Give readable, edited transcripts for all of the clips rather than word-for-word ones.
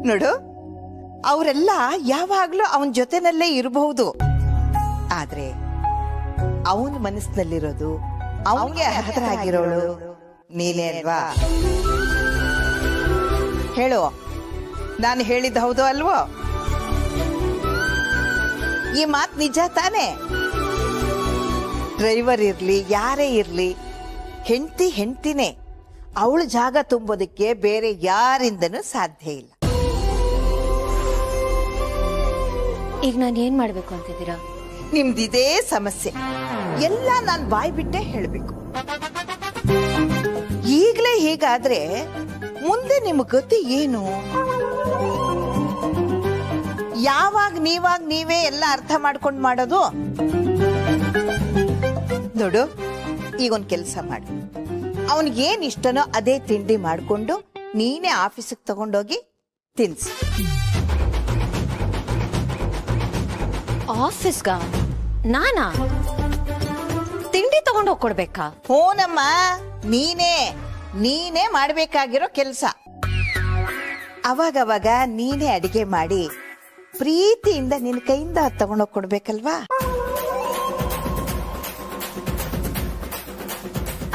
ನೋಡು, ಅವರೆಲ್ಲ ಯಾವಾಗ್ಲೂ ಅವನ ಜೊತೆನಲ್ಲೇ ಇರಬಹುದು, ಆದ್ರೆ ಅವನ ಮನಸ್ಸಿನಲ್ಲಿರೋದು, ಅವನಿಗೆ ಹತ್ರ ಆಗಿರೋಳು ನೀನೇ ಅಲ್ವಾ? ಹೇಳು, ನಾನು ಹೇಳಿದ್ದು ಹೌದು ಅಲ್ವೋ? ಈ ಮಾತು ನಿಜ ತಾನೆ? ಡ್ರೈವರ್ ಇರ್ಲಿ, ಯಾರೇ ಇರ್ಲಿ, ಹೆಂಡತಿನೇ. ಅವಳ ಜಾಗ ತುಂಬೋದಕ್ಕೆ ಬೇರೆ ಯಾರಿಂದನೂ ಸಾಧ್ಯ ಇಲ್ಲ. ಈಗ ನಾನು ಏನ್ ಮಾಡ್ಬೇಕು ಅಂತಿದ್ದೀರಾ? ನಿಮ್ದಿದೇ ಸಮಸ್ಯೆ, ಎಲ್ಲ ನಾನು ಬಾಯ್ ಬಿಟ್ಟೆ ಹೇಳ್ಬೇಕು. ಈಗ್ಲೇ ಹೀಗಾದ್ರೆ ಮುಂದೆ ನಿಮ್ ಗತಿ ಏನು? ಯಾವಾಗ ನೀವೇ ಎಲ್ಲ ಅರ್ಥ ಮಾಡ್ಕೊಂಡು ಮಾಡೋದು? ನೋಡು, ಈಗೊಂದ್ ಕೆಲ್ಸ ಮಾಡು. ಅವನಿಗೇನ್ ಇಷ್ಟನೋ ಅದೇ ತಿಂಡಿ ಮಾಡ್ಕೊಂಡು ನೀನೇ ಆಫೀಸಿಗೆ ತಗೊಂಡೋಗಿ ತಿನ್ಸು. ಆಫೀಸ್ಗ ನಾನಾ ತಿಂಡಿ ತಗೊಂಡು ಹೋಗ್ಕೊಡ್ಬೇಕಾ? ಹೂನಮ್ಮ, ನೀನೇ ಮಾಡ್ಬೇಕಾಗಿರೋ ಕೆಲ್ಸ. ಅವಾಗವಾಗ ನೀನೇ ಅಡಿಗೆ ಮಾಡಿ ಪ್ರೀತಿಯಿಂದ ನಿನ್ ಕೈಯಿಂದ ತಗೊಂಡೋಗ್ ಕೊಡ್ಬೇಕಲ್ವಾ?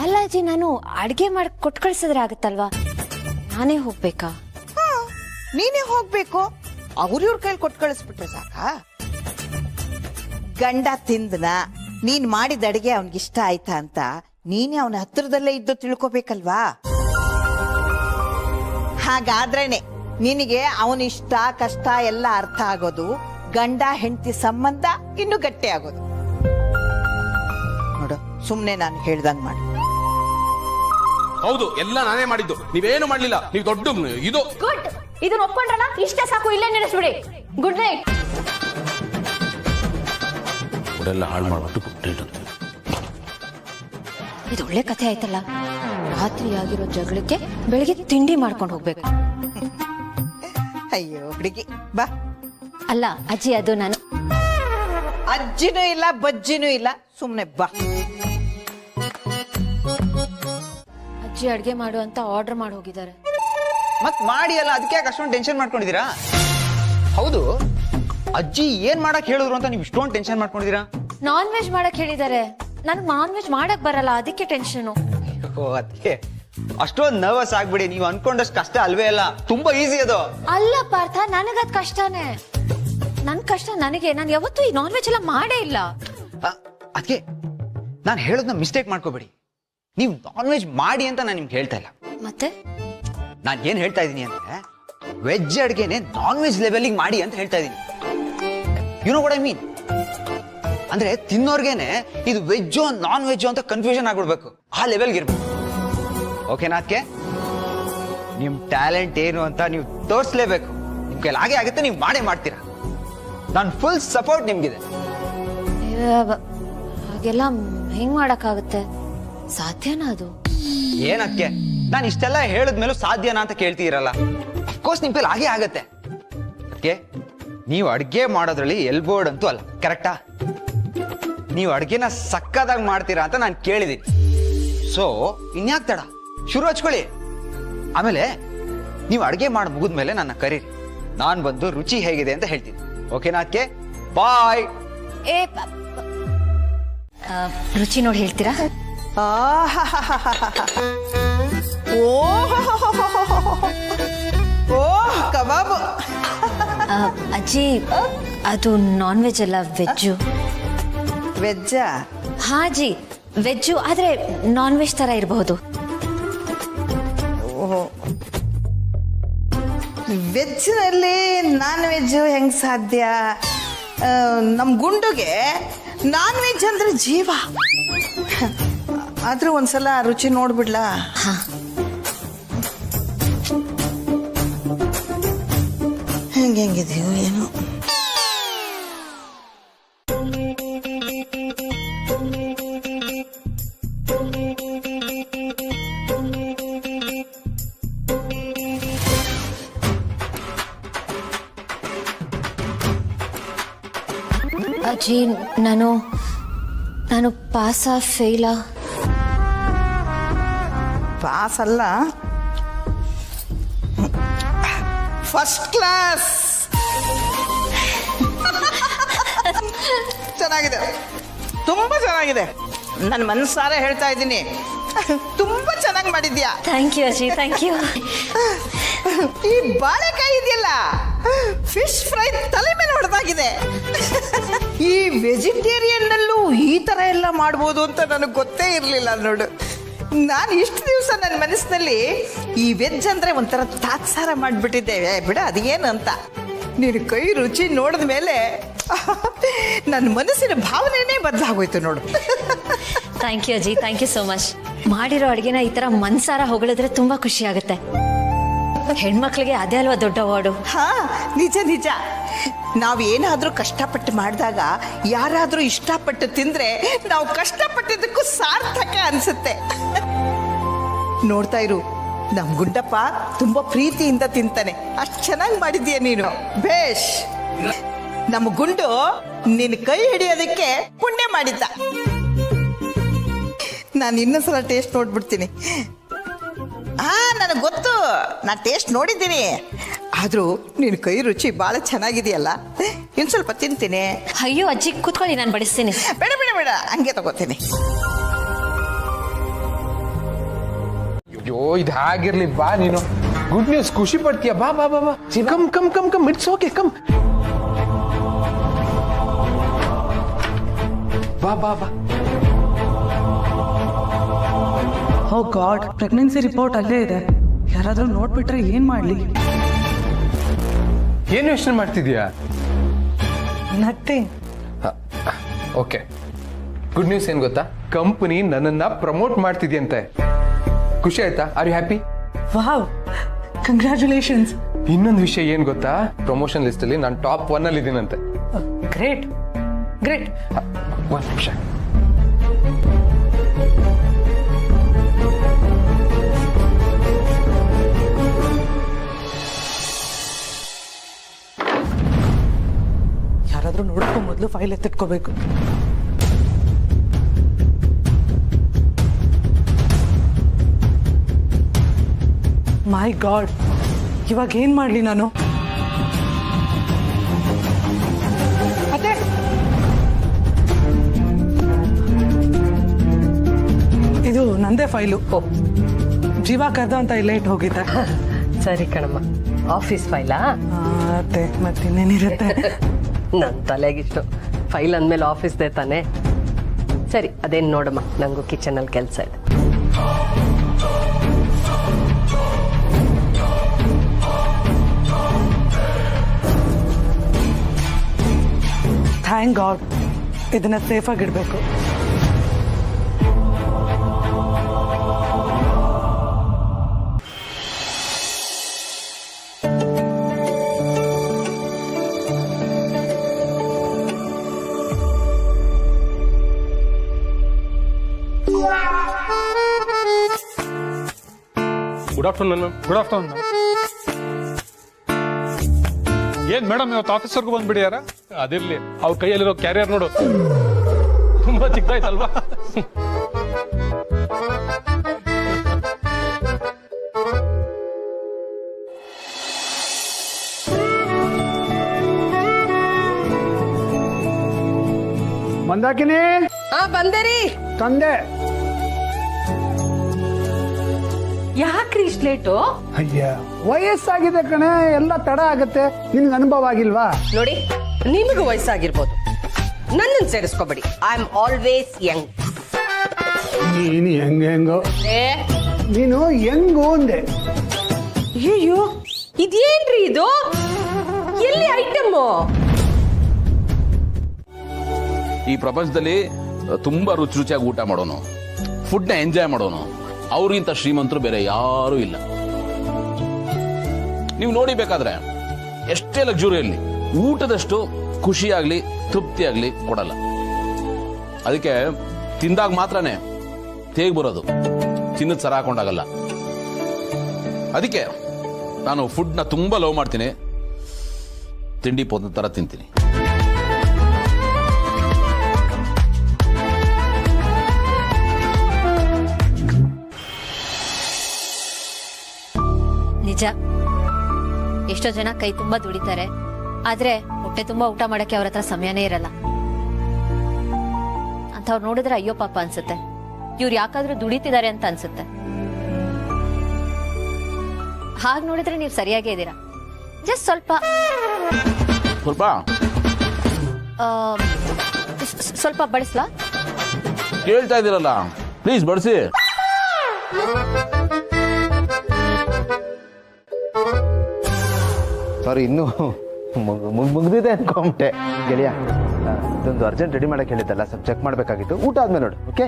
ಅಲ್ಲ ಅಜ್ಜಿ, ನಾನು ಅಡ್ಗೆ ಮಾಡಿ ಕೊಟ್ಟು ಕಳ್ಸಿದ್ರೆ ಆಗತ್ತಲ್ವಾ? ನಾನೇ ಹೋಗ್ಬೇಕಾ? ನೀನೇ ಹೋಗ್ಬೇಕು. ಅವ್ರ ಕೈಲಿ ಕೊಟ್ಟು ಕಳಿಸ್ಬಿಟ್ರೆ ಸಾಕಾ? ಗಂಡ ತಿಂದನ ನೀನ್ ಮಾಡಿದ ಅಡಿಗೆ ಅವನ್ಗಿಷ್ಟ ಆಯ್ತಾ ಅಂತ ನೀನೇ ಅವನ ಹತ್ರದಲ್ಲೇ ಇದ್ದು ತಿಳ್ಕೊಬೇಕಲ್ವಾ? ಹಾಗಾದ್ರೇನೆ ನಿನಗೆ ಅವನ ಇಷ್ಟ ಕಷ್ಟ ಎಲ್ಲ ಅರ್ಥ ಆಗೋದು, ಗಂಡ ಹೆಂಡತಿ ಸಂಬಂಧ ಇನ್ನು ಗಟ್ಟಿ ಆಗೋದು. ನೋಡು, ಸುಮ್ನೆ ನಾನು ಹೇಳ್ದಂಗ್ ಮಾಡು. ಹೌದು, ಎಲ್ಲ ನಾನೇ ಮಾಡಿದ್ದು, ನೀವೇನು ಮಾಡ್ಲಿಲ್ಲ. ನೀವು ದೊಡ್ಡ ಇದು ಗುಡ್. ಇದನ್ನ ಒಪ್ಕೊಂಡ್ರಲ್ಲ, ಇಷ್ಟೇ ಸಾಕು, ಇಲ್ಲೇ ನಿಲ್ಲಿಸ್ಬಿಡಿ. Good night. ಎಲ್ಲ ಹಾಳು ಮಾಡ್ಬಿಟ್ಟು ಇದು ಒಳ್ಳೆ ಕಥೆ ಆಯ್ತಲ್ಲ. ರಾತ್ರಿ ಆಗಿರೋ ಜಗಳಕ್ಕೆ ಬೆಳಿಗ್ಗೆ ತಿಂಡಿ ಮಾಡ್ಕೊಂಡು ಹೋಗ್ಬೇಕು. ಅಯ್ಯೋ ಹುಡುಗಿ, ಬಾ. ಅಲ್ಲ ಅಜ್ಜಿ, ಅದು ನಾನು ಅಜ್ಜಿನೂ ಇಲ್ಲ ಬಜ್ಜಿನೂ ಇಲ್ಲ, ಸುಮ್ನೆ ಬಾ. ಅಜ್ಜಿ ಅಡ್ಗೆ ಮಾಡು ಅಂತ ಆರ್ಡರ್ ಮಾಡಿ ಹೋಗಿದ್ದಾರೆ. ಮತ್ ಮಾಡಿ ಅಲ್ಲ, ಅದಕ್ಕೆ ಯಾಕೆ ಅಷ್ಟೊಂದು ಟೆನ್ಷನ್ ಮಾಡ್ಕೊಂಡಿದ್ದೀರಾ? ಹೌದು, ಅಜ್ಜಿ ಏನ್ ಮಾಡಕ್ ಹೇಳಿದ್ರು ಅಂತ ನೀವು ಇಷ್ಟೊಂದು ಟೆನ್ಷನ್ ಮಾಡ್ಕೊಂಡಿದ್ದೀರಾ? ನಾನ್ ವೆಜ್ ಮಾಡಕ್ ಹೇಳಿದ್ದಾರೆ. ನನ್ಗೆ ನಾನ್ ವೆಜ್ ಮಾಡಕ್ ಬರಲ್ಲ, ಅದಕ್ಕೆ ಟೆನ್ಷನ್. ಅದಕ್ಕೆ ಅಷ್ಟೊಂದು ನರ್ವಸ್ ಆಗ್ಬಿಡಿ. ನೀವು ಅನ್ಕೊಂಡಷ್ಟು ಕಷ್ಟ ಅಲ್ವೇ ಅಲ್ಲ, ತುಂಬಾ ಈಸಿ ಅದು. ಅಲ್ಲ ಪಾರ್ಥ, ನನಗದ್ ಕಷ್ಟನೇ. ನನ್ ಕಷ್ಟ ನನಗೆ. ನಾನು ಯಾವತ್ತೂ ಈ ನಾನ್ ವೆಜ್ ಎಲ್ಲ ಮಾಡೇ ಇಲ್ಲ. ಅದಕ್ಕೆ ನಾನು ಹೇಳೋದನ್ನ ಮಿಸ್ಟೇಕ್ ಮಾಡ್ಕೋಬೇಡಿ. ನೀವು ನಾನ್ ವೆಜ್ ಮಾಡಿ ಅಂತ ನಾನು ನಿಮ್ಗೆ ಹೇಳ್ತಾ ಇಲ್ಲ. ಮತ್ತೆ ನಾನು ಏನ್ ಹೇಳ್ತಾ ಇದ್ದೀನಿ ಅಂದ್ರೆ, ವೆಜ್ ಅಡ್ಗೆನೆ ನಾನ್ ವೆಜ್ ಲೆವೆಲ್ಗೆ ಮಾಡಿ ಅಂತ ಹೇಳ್ತಾ ಇದ್ದೀನಿ. You know what I mean? ಅಂದ್ರೆ ತಿನ್ನೋರ್ಗೆನೆ ಇದು ವೆಜ್ಜೋ ನಾನ್ ವೆಜ್ಜೋ ಅಂತ ಕನ್ಫ್ಯೂಷನ್ ಆಗ್ಬಿಡ್ಬೇಕು, ಆ ಲೆವೆಲ್ಗೆ ಇರ್ಬೇಕು. ಓಕೆನಾ? ಅದಕ್ಕೆ ನಿಮ್ ಟ್ಯಾಲೆಂಟ್ ಏನು ಅಂತ ನೀವು ತೋರಿಸ್ಲೇಬೇಕು. ನಿಮ್ ಕೈಲಿ ಹಾಗೆ ಆಗುತ್ತೆ, ನೀವು ಮಾಡೇ ಮಾಡ್ತೀರಾ. ನಾನು ಫುಲ್ ಸಪೋರ್ಟ್ ನಿಮ್ಗಿದೆ. ಹಾಗೆಲ್ಲ ಹೆಂಗ್ ಮಾಡಕ್ಕಾಗುತ್ತೆ? ಸಾಧ್ಯನಾ ಅದು? ಏನಕ್ಕೆ ನಾನು ಇಷ್ಟೆಲ್ಲ ಹೇಳಿದ್ಮೇಲೂ ಸಾಧ್ಯನಾ ಅಂತ ಕೇಳ್ತೀರಲ್ಲ? ಅಫ್ಕೋರ್ಸ್ ನಿಮ್ ಕೈಲಿ ಹಾಗೆ ಆಗತ್ತೆ. ಅದಕ್ಕೆ ನೀವು ಅಡ್ಗೆ ಮಾಡೋದ್ರಲ್ಲಿ ಎಲ್ಬೋರ್ಡ್ ಅಂತೂ ಅಲ್ಲ, ಕರೆಕ್ಟಾ? ನೀವು ಅಡ್ಗೆನ ಸಕ್ಕದಾಗಿ ಮಾಡ್ತೀರಾ ಅಂತ ನಾನು ಕೇಳಿದ್ದೀನಿ. ಸೊ ಇನ್ಯಾಕ್ ತಡ, ಶುರು ಹಚ್ಕೊಳ್ಳಿ. ಆಮೇಲೆ ನೀವು ಅಡ್ಗೆ ಮಾಡಿ ಮುಗಿದ್ಮೇಲೆ ನನ್ನ ಕರೀರಿ, ನಾನು ಬಂದು ರುಚಿ ಹೇಗಿದೆ ಅಂತ ಹೇಳ್ತೀನಿ. ಓಕೆನಾ? ಅದಕ್ಕೆ ಬಾಯ್. ರುಚಿ ನೋಡಿ ಹೇಳ್ತೀರಾ? ಕಬಾಬು. ಅಜ್ಜಿ, ಅದು ನಾನ್ ವೆಜ್ ಅಲ್ಲ, ವೆಜ್ಜು. ವೆಜ್ಜಾ? ಹಾ ಜಿ, ವೆಜ್ಜು, ಆದ್ರೆ ನಾನ್ ವೆಜ್ ತರ ಇರಬಹುದು. ವೆಜ್ನಲ್ಲಿ ನಾನ್ ವೆಜ್ ಹೆಂಗ್ ಸಾಧ್ಯ? ನಮ್ ಗುಂಡುಗೆ ನಾನ್ ವೆಜ್ ಅಂದ್ರೆ ಜೀವ. ಆದ್ರೂ ಒಂದ್ಸಲ ರುಚಿ ನೋಡ್ಬಿಡ್ಲಾ? ಹೆಂಗಿದೆಯೋ ಏನೋ. ಅಜ್ಜಿ, ನಾನು ಪಾಸಾ ಫೇಲಾ? ಪಾಸ್ ಅಲ್ಲ, ಫಸ್ಟ್ ಕ್ಲಾಸ್. ಚೆನ್ನಾಗಿದೆ, ತುಂಬಾ ಚೆನ್ನಾಗಿದೆ. ನನ್ನ ಮನಸ್ಸಾರ ಹೇಳ್ತಾ ಇದ್ದೀನಿ, ತುಂಬಾ ಚೆನ್ನಾಗಿ ಮಾಡಿದ್ಯಾ. ಥ್ಯಾಂಕ್ ಯು ಅಜ್ಜಿ, ಥ್ಯಾಂಕ್ ಯು. ಈ ಬಾಳೆಕಾಯಿ ಇದೆಯಲ್ಲ, ಫಿಶ್ ಫ್ರೈ ತಲೆ ಮೇಲೆ ಹೊಡೆದಾಗಿದೆ. ಈ ವೆಜಿಟೇರಿಯನ್ ನಲ್ಲೂ ಈ ತರ ಎಲ್ಲ ಮಾಡ್ಬೋದು ಅಂತ ನನಗೆ ಗೊತ್ತೇ ಇರಲಿಲ್ಲ ನೋಡು. ನಾನು ಇಷ್ಟು ದಿವಸ ನನ್ನ ಮನಸ್ಸಿನಲ್ಲಿ ಈ ವೆಜ್ ಅಂದ್ರೆ ಒಂಥರ ತಾತ್ಸಾರ ಮಾಡಿಬಿಟ್ಟಿದ್ದೇವೆ, ಬಿಡ ಅದೇನು ಅಂತ. ನೀನು ಕೈ ರುಚಿ ನೋಡಿದ ಮೇಲೆ ನನ್ನ ಮನಸ್ಸಿನ ಭಾವನೆನೇ ಬದಲಾಗೋಯ್ತು ನೋಡು. ಥ್ಯಾಂಕ್ ಯು ಅಜ್ಜಿ, ಥ್ಯಾಂಕ್ ಯು ಸೋ ಮಚ್. ಮಾಡಿರೋ ಅಡುಗೆನ ಈ ತರ ಮನ್ಸಾರ ಹೊಗಳಿದ್ರೆ ತುಂಬಾ ಖುಷಿ ಆಗುತ್ತೆ. ಹೆಣ್ಮಕ್ಳಿಗೆ ಅದೇ ಅಲ್ವಾ ದೊಡ್ಡ ಅವಾರ್ಡು. ಹಾ, ನಿಜ ನಿಜ. ನಾವೇನಾದ್ರೂ ಕಷ್ಟಪಟ್ಟು ಮಾಡಿದಾಗ ಯಾರಾದ್ರೂ ಇಷ್ಟಪಟ್ಟು ತಿಂದ್ರೆ ನಾವು ಕಷ್ಟಪಟ್ಟಿದ್ದಕ್ಕೂ ಸಾರ್ಥಕ ಅನ್ಸುತ್ತೆ. ನೋಡ್ತಾ ಇರು, ನಮ್ ಗುಂಡಪ್ಪ ತುಂಬಾ ಪ್ರೀತಿಯಿಂದ ತಿಂತಾನೆ. ಅಷ್ಟು ಚೆನ್ನಾಗಿ ಮಾಡಿದ್ಯಾ ನೀನು, ಬೇಷ್. ನಮ್ಮ ಗುಂಡು ನಿನ್ನ ಕೈ ಹಿಡಿಯೋದಕ್ಕೆ ಪುಣ್ಯ ಮಾಡಿದ್ದ. ನಾನು ಇನ್ನೊಂದ್ಸಲ ಟೇಸ್ಟ್ ನೋಡ್ಬಿಡ್ತೀನಿ. ಹಾ, ನನಗೆ ಗೊತ್ತು, ನಾನು ಟೇಸ್ಟ್ ನೋಡಿದ್ದೀನಿ. ಆದ್ರೂ ನಿನ್ನ ಕೈ ರುಚಿ ಭಾಳ ಚೆನ್ನಾಗಿದೆಯಲ್ಲ, ಇನ್ನು ಸ್ವಲ್ಪ ತಿಂತೀನಿ. ಅಯ್ಯೋ ಅಜ್ಜಿ, ಕೂತ್ಕೊಳ್ಳಿ, ನಾನು ಬಡಿಸ್ತೀನಿ. ಬೇಡ ಬೇಡ ಬೇಡ, ಹಂಗೆ ತಗೋತೀನಿ. ಅಯ್ಯೋ, ಇದು ಹಾಗಿರ್ಲಿ, ಬಾ ನೀನು. ಗುಡ್ ನ್ಯೂಸ್, ಖುಷಿ ಪಡ್ತೀಯ. ಬಾ ಬಾ ಬಾ ಬಾ, come come come come, it's okay, come. ಬಾ ಬಾ ಬಾ. ಓ ಗಾಡ್, ಪ್ರೆಗ್ನೆನ್ಸಿ ರಿಪೋರ್ಟ್ ಅಲ್ಲೇ ಇದೆ. ಯಾರಾದ್ರೂ ನೋಡ್ಬಿಟ್ರೆ ಏನ್ ಮಾಡ್ಲಿ? ಏನು ಯೋಚನೆ ಮಾಡ್ತಿದ್ಯಾ? ನಥಿಂಗ್. ಓಕೆ, ಗುಡ್ ನ್ಯೂಸ್ ಏನ್ ಗೊತ್ತಾ? ಕಂಪನಿ ನನ್ನನ್ನ ಪ್ರಮೋಟ್ ಮಾಡ್ತಿದ್ಯಂತೆ. ಖುಷಿ ಆಯ್ತಾ? Are you happy? Wow, congratulations. ಇನ್ನೊಂದು ವಿಷಯ ಏನ್ ಗೊತ್ತಾ? ಪ್ರಮೋಷನ್ ಲಿಸ್ಟ್ ಅಲ್ಲಿ ನಾನು ಟಾಪ್ 1 ಅಲ್ಲಿ ಇದ್ದೀನಂತೆ. Great great. ಒಂದು ನಿಮಿಷ. ಯಾರಾದ್ರೂ ನೋಡಕ್ಕೂ ಮೊದಲು ಫೈಲ್ ಎತ್ತಿಟ್ಕೋಬೇಕು. ಮೈ ಗಾಡ್, ಇವಾಗ ಏನ್ ಮಾಡ್ಲಿ ನಾನು? ಅದೇ ಇದು ನಂದೇ ಫೈಲು. ಜೀವ ಕರ್ದ ಅಂತ ಲೇಟ್ ಹೋಗಿದ್ದೆ. ಸರಿ ಕಣಮ್ಮ, ಆಫೀಸ್ ಫೈಲಾ? ಅದೇ, ಮತ್ತಿನ್ನೇನಿರುತ್ತೆ? ನನ್ನ ತಲೆಗಿಷ್ಟು ಫೈಲ್ ಅಂದಮೇಲೆ ಆಫೀಸ್ದೇ ತಾನೆ. ಸರಿ, ಅದೇನು ನೋಡಮ್ಮ, ನನಗೂ ಕಿಚನಲ್ಲಿ ಕೆಲಸ ಇದೆ. ಥ್ಯಾಂಕ್ ಗಾಡ್, ಇದನ್ನ ಸೇಫಾಗಿ ಇಡಬೇಕು. Good afternoon ma'am. Good afternoon ma'am. ಏನ್ ಮೇಡಮ್ ಇವತ್ತು ಆಫೀಸರ್ಗೂ ಬಂದ್ಬಿಡಿಯಾರ? ಅದಿರ್ಲಿ, ಅವ್ರ ಕೈಯಲ್ಲಿರೋ ಕ್ಯಾರಿಯರ್ ನೋಡು, ತುಂಬಾ ಚಿಕ್ಕದಾಯ್ತಲ್ವಾ? ಮಂದಾಕಿನಿ, ಬಂದೇರಿ. ತಂದೆ. ಯಾಕ್ರಿ ಇಷ್ಟು ಲೇಟು? ಅಯ್ಯ, ವಯಸ್ಸಾಗಿದೆ ಕಣೆ, ಎಲ್ಲ ತಡ ಆಗತ್ತೆ. ನಿನ್ಗೆ ಅನುಭವ ಆಗಿಲ್ವಾ? ನೋಡಿ, ನಿಮಗೂ ವಯಸ್ಸಾಗಿರ್ಬೋದು, ನನ್ನನ್ನು ಸೇರಿಸ್ಕೋಬೇಡಿ. I am always young. ನೀನು ಹೆಂಗೋ, ನೀನು ಹೆಂಗು ಅಂದೆ. ಅಯ್ಯೋ, ಇದೇನ್ರಿ ಇದು? ಎಲ್ಲಿ ಐಟಮ್ಮು? ಈ ಪ್ರಪಂಚದಲ್ಲಿ ತುಂಬಾ ರುಚಿ ರುಚಿಯಾಗಿ ಊಟ ಮಾಡೋನು, ಫುಡ್ನ ಎಂಜಾಯ್ ಮಾಡೋನು, ಅವ್ರಿಗಿಂತ ಶ್ರೀಮಂತರು ಬೇರೆ ಯಾರೂ ಇಲ್ಲ. ನೀವು ನೋಡಿ, ಬೇಕಾದ್ರೆ ಎಷ್ಟೇ ಲಕ್ಸುರಿಯಲ್ಲಿ ಊಟದಷ್ಟು ಖುಷಿಯಾಗ್ಲಿ ತೃಪ್ತಿಯಾಗ್ಲಿ ಕೊಡಲ್ಲ. ಅದಕ್ಕೆ ತಿಂದಾಗ ಮಾತ್ರನೇ ತೇಗ್ ಬರೋದು, ಚಿನ್ನದ ಸರ ಹಾಕೊಂಡಾಗಲ್ಲ. ಅದಕ್ಕೆ ನಾನು ಫುಡ್ನ ತುಂಬಾ ಲವ್ ಮಾಡ್ತೀನಿ, ತಿಂಡಿ ಪೋದ ತರ ತಿಂತೀನಿ. ನಿಜ, ಎಷ್ಟೋ ಜನ ಕೈ ತುಂಬಾ ದುಡಿತಾರೆ, ಆದ್ರೆ ಹೊಟ್ಟೆ ತುಂಬಾ ಊಟ ಮಾಡಕ್ಕೆ ಅವ್ರ ಹತ್ರ ಸಮಯನೇ ಇರಲ್ಲ. ಅಂಥವ್ರು ನೋಡಿದ್ರೆ ಅಯ್ಯೋ ಪಾಪ ಅನ್ಸುತ್ತೆ. ಇವ್ರು ಯಾಕಾದ್ರೂ ದುಡಿತಿದ್ದಾರೆ ಅಂತ ಅನ್ಸುತ್ತೆ. ಹಾಗೆ ನೋಡಿದ್ರೆ ನೀವು ಸರಿಯಾಗೇ ಇದ್ದೀರಾ. ಜಸ್ಟ್ ಸ್ವಲ್ಪ ಸ್ವಲ್ಪ ಬಡಿಸ್ಲಾ? ಕೇಳ್ತಾ ಇದ್ದೀರಲ್ಲ, ಪ್ಲೀಸ್ ಬಡಿಸಿ. ಸಾರಿ, ಇನ್ನೂ ಮುಗ್ದಿದೆ ಅನ್ಕೊಂಬಿಟ್ಟೆ ಗೆಳೆಯ. ಇದೊಂದು ಅರ್ಜೆಂಟ್ ರೆಡಿ ಮಾಡಕ್ಕೆ ಹೇಳಿದ್ದಲ್ಲ, ಸ್ವಲ್ಪ ಚೆಕ್ ಮಾಡಬೇಕಾಗಿತ್ತು. ಊಟ ಆದ್ಮೇಲೆ ನೋಡು, ಓಕೆ?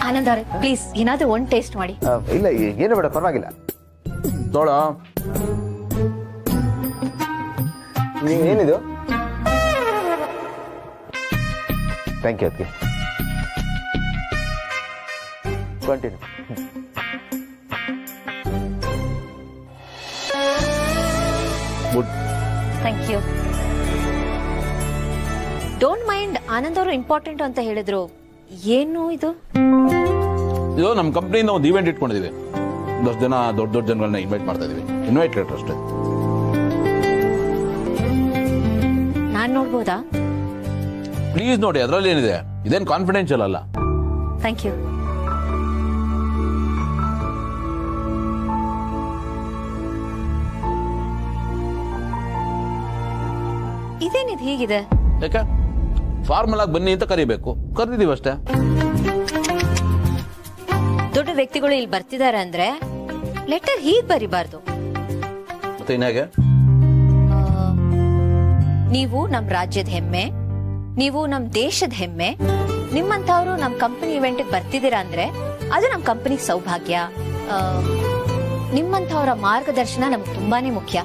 ಆನಂದ್ ಅವರೇ ಪ್ಲೀಸ್ ಏನಾದ್ರೂ ಒಂದು ಟೇಸ್ಟ್ ಮಾಡಿ. ಇಲ್ಲ, ಏನು ಬೇಡ, ಪರವಾಗಿಲ್ಲ. ತೋಳ ಏನಿದು? Thank you. ಅದಕ್ಕೆ continue. Good. Thank you. Don't mind. Anand ಅವರು ಇಂಪಾರ್ಟೆಂಟ್ ಅಂತ ಹೇಳಿದ್ರು. ಏನು ಇದು? ಇದು ನಮ್ಮ ಕಂಪ್ನಿಯಿಂದ ಒಂದು ಇವೆಂಟ್ ಇಟ್ಕೊಂಡಿದೀವಿ. ಒಂದಷ್ಟು ಜನ ದೊಡ್ಡ ದೊಡ್ಡ ಜನಗಳನ್ನ ಇನ್ವೈಟ್ ಮಾಡ್ತಾ ಇದೀವಿ. ಇನ್ವೈಟ್ ಲೆಟರ್ ಅಷ್ಟೇ. ನಾನ್ ನೋಡ್ಬೋದಾ? ಪ್ಲೀಸ್ ನೋಡಿ, ಅದರಲ್ಲಿ ಏನಿದೆ? ಇದೇನು ಕಾನ್ಫಿಡೆನ್ಷಿಯಲ್ ಅಲ್ಲ. Thank you. ಇದೇನಿದು ಹೀಗಿದೆ? ಯಾಕೆ? ಫಾರ್ಮಲ್ ಆಗಿ ಬನ್ನಿ ಅಂತ ಕರಿಬೇಕು, ಕರೆದಿದ್ದೀವಿ ಅಷ್ಟೇ. ದೊಡ್ಡ ವ್ಯಕ್ತಿಗಳು ಇಲ್ಲಿ ಬರ್ತಿದ್ದಾರೆ ಅಂದ್ರೆ ಲೆಟರ್ ಹೀಗ್ ಬರಿಬಾರ್ದು. ಮತ್ತೆ ಇನ್ಯಾಗೆ? ನೀವು ನಮ್ ರಾಜ್ಯದ ಹೆಮ್ಮೆ, ನೀವು ನಮ್ ದೇಶದ ಹೆಮ್ಮೆ, ನಿಮ್ಮಂತವ್ರು ನಮ್ ಕಂಪನಿ ಇವೆಂಟ್ ಬರ್ತಿದ್ದೀರಾ ಅಂದ್ರೆ ಅದು ನಮ್ ಕಂಪನಿ ಸೌಭಾಗ್ಯ. ನಿಮ್ಮಂತವರ ಮಾರ್ಗದರ್ಶನ ನಮ್ಗೆ ತುಂಬಾನೇ ಮುಖ್ಯ.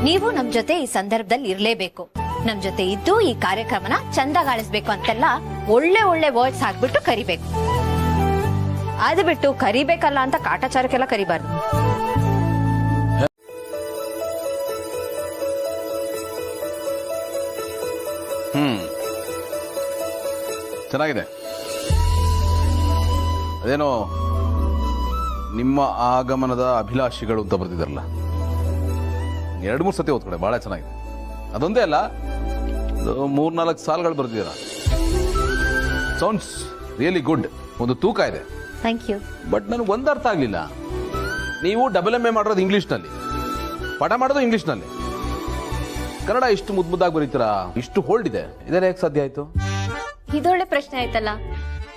ನೀವು ನಮ್ ಜೊತೆ ಈ ಸಂದರ್ಭದಲ್ಲಿ ಇರ್ಲೇಬೇಕು, ನಮ್ ಜೊತೆ ಇದ್ದು ಈ ಕಾರ್ಯಕ್ರಮನ ಚಂದಗಾಳಿಸ್ಬೇಕು ಅಂತೆಲ್ಲ ಒಳ್ಳೆ ಒಳ್ಳೆ ವರ್ಡ್ಸ್ ಹಾಕ್ಬಿಟ್ಟು ಕರಿಬೇಕು. ಅದು ಬಿಟ್ಟು ಕರಿಬೇಕಲ್ಲ ಅಂತ ಕಾಟಾಚಾರಕ್ಕೆಲ್ಲ ಕರಿಬಾರ್ದು. ಚೆನ್ನಾಗಿದೆ. ಅದೇನೋ ನಿಮ್ಮ ಆಗಮನದ ಅಭಿಲಾಷಿಗಳು ಅಂತ ಬರ್ತಿದಾರಲ್ಲ, 2-3 ಸತಿ ಓದ್ಕೊಡೆ, ಬಹಳ ಚೆನ್ನಾಗಿದೆ. ಅದೊಂದೇ ಅಲ್ಲ, 3-4 ಸಾಲುಗಳು ಬರ್ತಿದ್ದೀರ. Sounds really good. ಒಂದು ತೂಕ ಇದೆ. Thank you. ಬಟ್ ನನಗೆ ಒಂದು ಅರ್ಥ ಆಗ್ಲಿಲ್ಲ. ನೀವು MA ಮಾಡಿರೋದು ಇಂಗ್ಲಿಷ್ನಲ್ಲಿ, ಪಾಠ ಮಾಡೋದು ಇಂಗ್ಲಿಷ್ನಲ್ಲಿ, ಕನ್ನಡ ಇಷ್ಟು ಮುದ್ದಾಗಿ ಬರೀತೀರಾ, ಇಷ್ಟು ಹೋಲ್ಡ್ ಇದೆ, ಇದೆಲ್ಲ ಹೇಗೆ ಸಾಧ್ಯ ಆಯ್ತು? ಇದೊಳ್ಳೆ ಪ್ರಶ್ನೆ ಆಯ್ತಲ್ಲ.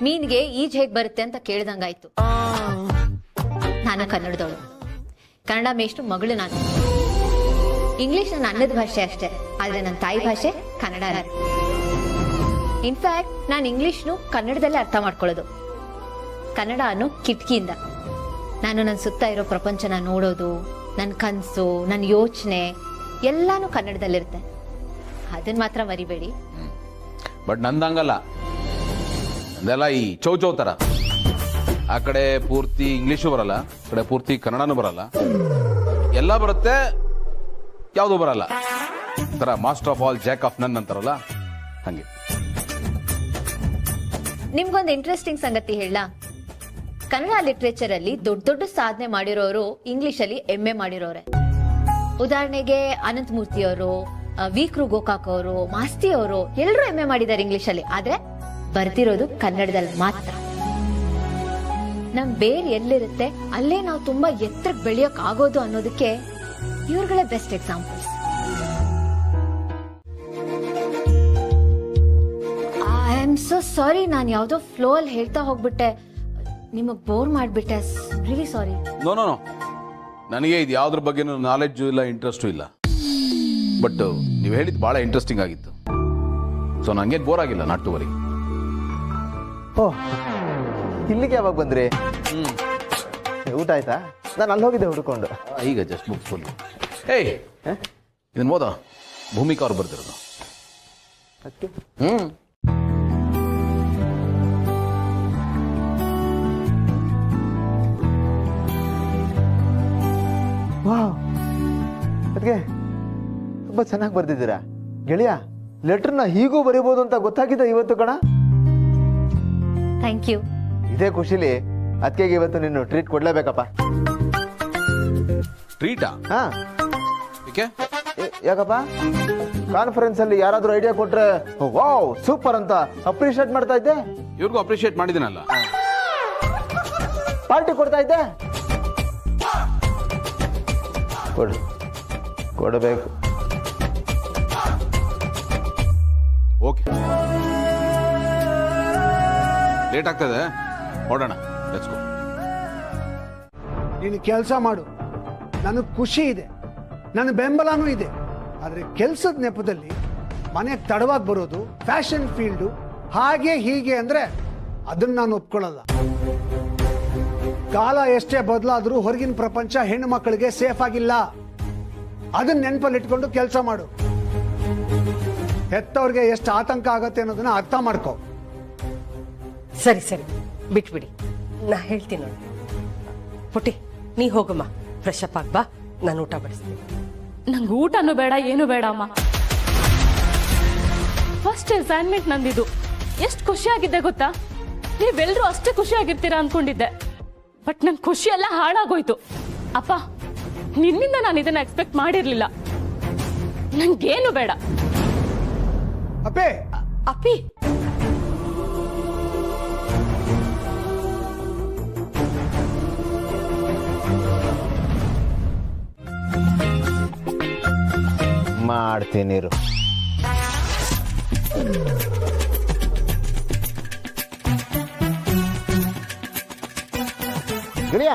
ಮೀನ್ಗೆ ಈಜ್ ಹೇಗ್ ಬರುತ್ತೆ ಅಂತ ಕೇಳ್ದಂಗಾಯ್ತು. ನಾನು ಕನ್ನಡದವಳು, ಕನ್ನಡ ಮೇಷ್ಟು ಮಗಳು. ನಾನು ಇಂಗ್ಲಿಷ್ ನನ್ನ ಅನ್ನದ ಭಾಷೆ ಅಷ್ಟೇ, ಆದ್ರೆ ನನ್ನ ತಾಯಿ ಭಾಷೆ ಕನ್ನಡ. ಇನ್ಫ್ಯಾಕ್ಟ್ ನಾನು ಇಂಗ್ಲಿಷ್ನು ಕನ್ನಡದಲ್ಲೇ ಅರ್ಥ ಮಾಡ್ಕೊಳ್ಳೋದು. ಕನ್ನಡ ಅನ್ನೋ ಕಿಟಕಿಯಿಂದ ನಾನು ನನ್ನ ಸುತ್ತ ಇರೋ ಪ್ರಪಂಚನ ನೋಡೋದು, ನನ್ನ ಕನಸು, ನನ್ನ ಯೋಚನೆ ಎಲ್ಲಾನು ಕನ್ನಡದಲ್ಲಿರುತ್ತೆ. ಅದನ್ನ ಮಾತ್ರ ಮರಿಬೇಡಿ. ಬಟ್ ನಂದಂಗಲ್ಲ, ನಂದೆಲ್ಲ ಈ ಚೌ ತರ. ಆ ಕಡೆ ಪೂರ್ತಿ ಇಂಗ್ಲಿಷು ಬರಲ್ಲ, ಆ ಕಡೆ ಪೂರ್ತಿ ಕನ್ನಡನೂ ಬರಲ್ಲ, ಎಲ್ಲ ಬರುತ್ತೆ, ಯಾವುದು ಬರಲ್ಲ. ತರ master of all Jack of ನನ್ ಅಂತಾರಲ್ಲ, ಹಂಗೆ. ನಿಮ್ಗೊಂದು ಇಂಟ್ರೆಸ್ಟಿಂಗ್ ಸಂಗತಿ ಹೇಳ. ಕನ್ನಡ ಲಿಟ್ರೇಚರ್ ಅಲ್ಲಿ ದೊಡ್ಡ ದೊಡ್ಡ ಸಾಧನೆ ಮಾಡಿರೋರು ಇಂಗ್ಲಿಷ್ ಅಲ್ಲಿ MA ಮಾಡಿರೋರೆ. ಉದಾಹರಣೆಗೆ ಅನಂತ ಮೂರ್ತಿ ಅವರು, ವಿ.ಕೃ. ಗೋಕಾಕ್ ಅವರು, ಮಾಸ್ತಿ ಅವರು ಎಲ್ಲರೂ MA ಮಾಡಿದ್ದಾರೆ ಇಂಗ್ಲಿಷ್ ಅಲ್ಲಿ. ಆದ್ರೆ ಬರ್ತಿರೋದು ಕನ್ನಡದಲ್ಲಿ ಮಾತ್ರ. ನಮ್ ಬೇರೆ ಎಲ್ಲಿರುತ್ತೆ ಅಲ್ಲೇ ನಾವು ತುಂಬಾ ಎತ್ತರಕ್ಕೆ ಬೆಳೆಯೋಕ್ ಆಗೋದು ಅನ್ನೋದಕ್ಕೆ ಇವ್ರುಗಳೇ best examples. I am so sorry, ನಾನು ಯಾವ್ದೋ ಫ್ಲೋ ಅಲ್ಲಿ ಹೇಳ್ತಾ ಹೋಗ್ಬಿಟ್ಟೆ, ನಿಮಗ್ ಬೋರ್ ಮಾಡ್ಬಿಟ್ಟೆ. Really sorry. ನೋ, ನನಗೆ ಇದು ಯಾವ್ದ್ರ ಬಗ್ಗೆ ನಾಲೆಡ್ಜು ಇಲ್ಲ, ಇಂಟ್ರೆಸ್ಟು ಇಲ್ಲ. ಬಟ್ ನೀವು ಹೇಳಿದ್ದು ಬಹಳ ಇಂಟ್ರೆಸ್ಟಿಂಗ್ ಆಗಿತ್ತು. ಸೊ ನಂಗೇನು ಬೋರ್ ಆಗಿಲ್ಲ, ನಾಟ್ ಟು ವರಿ. ಓಹ್, ಇಲ್ಲಿಗೆ ಯಾವಾಗ ಬಂದ್ರಿ? ಊಟ ಆಯ್ತಾ? ನಾನು ಅಲ್ಲಿ ಹೋಗಿದ್ದೆ ಹುಡ್ಕೊಂಡು. ಈಗ ಜಸ್ಟ್ ಮುಗಿಸ್ಕೊಂಡು. ಏಯ್, ಇದನ್ನ ಓದ, ಭೂಮಿಕಾ ಅವ್ರು ಬರ್ತಿರೋದು. ವಾವ್, ಅದಕ್ಕೆ ತುಂಬಾ ಚೆನ್ನಾಗಿ ಬರ್ದಿದ್ದೀರಾ ಗೆಳೆಯ. ಲೆಟರ್ನ ಹೀಗೂ ಬರೀಬಹುದು ಅಂತ ಗೊತ್ತಾಗಿದೆ ಇವತ್ತು ಕಣ. Thank you. ಇದೇ ಖುಷಿಲಿ ಅದಕ್ಕೆ ಇವತ್ತು ನೀನು ಟ್ರೀಟ್ ಕೊಡ್ಲೇಬೇಕಪ್ಪ. ಟ್ರೀಟಾ? ಹಾ ಏಕೆ? ಯಾಕಪ್ಪ ಕಾನ್ಫರೆನ್ಸ್ ಅಲ್ಲಿ ಯಾರಾದ್ರೂ ಐಡಿಯಾ ಕೊಟ್ರೆ ವಾವ್ ಸೂಪರ್ ಅಂತ ಅಪ್ರಿಶಿಯೇಟ್ ಮಾಡ್ತಾ ಇದ್ದೆ. ಇವ್ರಿಗೂ ಅಪ್ರಿಶಿಯೇಟ್ ಮಾಡಿದ್ದೀನಲ್ಲ. ಪಾರ್ಟಿ ಕೊಡ್ತಾ ಇದ್ದೆ. ಕೊಡಬೇಕು. ಓಕೆ, ಲೇಟ್ ಆಗ್ತದೆ, ಹೊರಡೋಣ. Let's go. ನೀನು ಕೆಲಸ ಮಾಡು, ನನಗೆ ಖುಷಿ ಇದೆ, ನನ್ನ ಬೆಂಬಲನೂ ಇದೆ. ಆದರೆ ಕೆಲಸದ ನೆಪದಲ್ಲಿ ಮನೆಗೆ ತಡವಾಗಿ ಬರೋದು, ಫ್ಯಾಷನ್ ಫೀಲ್ಡು, ಹಾಗೆ ಹೀಗೆ ಅಂದ್ರೆ ಅದನ್ನ ನಾನು ಒಪ್ಕೊಳ್ಳಲ್ಲ. ಕಾಲ ಎಷ್ಟೇ ಬದಲಾದ್ರೂ ಹೊರಗಿನ ಪ್ರಪಂಚ ಹೆಣ್ಣು ಮಕ್ಕಳಿಗೆ ಸೇಫ್ ಆಗಿಲ್ಲ. ಅದನ್ನ ನೆನಪಲ್ಲಿ ಇಟ್ಕೊಂಡು ಕೆಲಸ ಮಾಡು. ಹೆತ್ತವ್ರಿಗೆ ಎಷ್ಟು ಆತಂಕ ಆಗತ್ತೆ ಅನ್ನೋದನ್ನ ಅರ್ಥ ಮಾಡ್ಕೋ. ಸರಿ ಸರಿ ಬಿಟ್ಬಿಡಿ, ನಾ ಹೇಳ್ತೀನಿ ನೋಡಿ. ಪುಟಿ ನೀ ಹೋಗಮ್ಮ, ಫ್ರೆಶ್ ಅಪ್ ಆಗ್ಬಾ, ನಾನು ಊಟ ಬಡಿಸ್ತೀನಿ. ನಂಗೆ ಊಟನೂ ಬೇಡ ಏನು ಬೇಡ ಅಮ್ಮ. ಫಸ್ಟ್ ಅಸೈನ್ಮೆಂಟ್ ನಂದಿದು. ಎಷ್ಟು ಖುಷಿಯಾಗಿದ್ದೆ ಗೊತ್ತಾ? ನೀವೆಲ್ಲರೂ ಅಷ್ಟೇ ಖುಷಿಯಾಗಿರ್ತೀರಾ ಅನ್ಕೊಂಡಿದ್ದೆ, ಬಟ್ ನಂಗೆ ಖುಷಿ ಎಲ್ಲ ಹಾಳಾಗೋಯ್ತು. ಅಪ್ಪ, ನಿನ್ನಿಂದ ನಾನು ಇದನ್ನ ಎಕ್ಸ್ಪೆಕ್ಟ್ ಮಾಡಿರ್ಲಿಲ್ಲ. ನಂಗೇನು ಬೇಡ. ಅಪ್ಪೇ ಅಪ್ಪಿ, ಮಾಡ್ತೀನಿ. ಗೆಳೆಯ,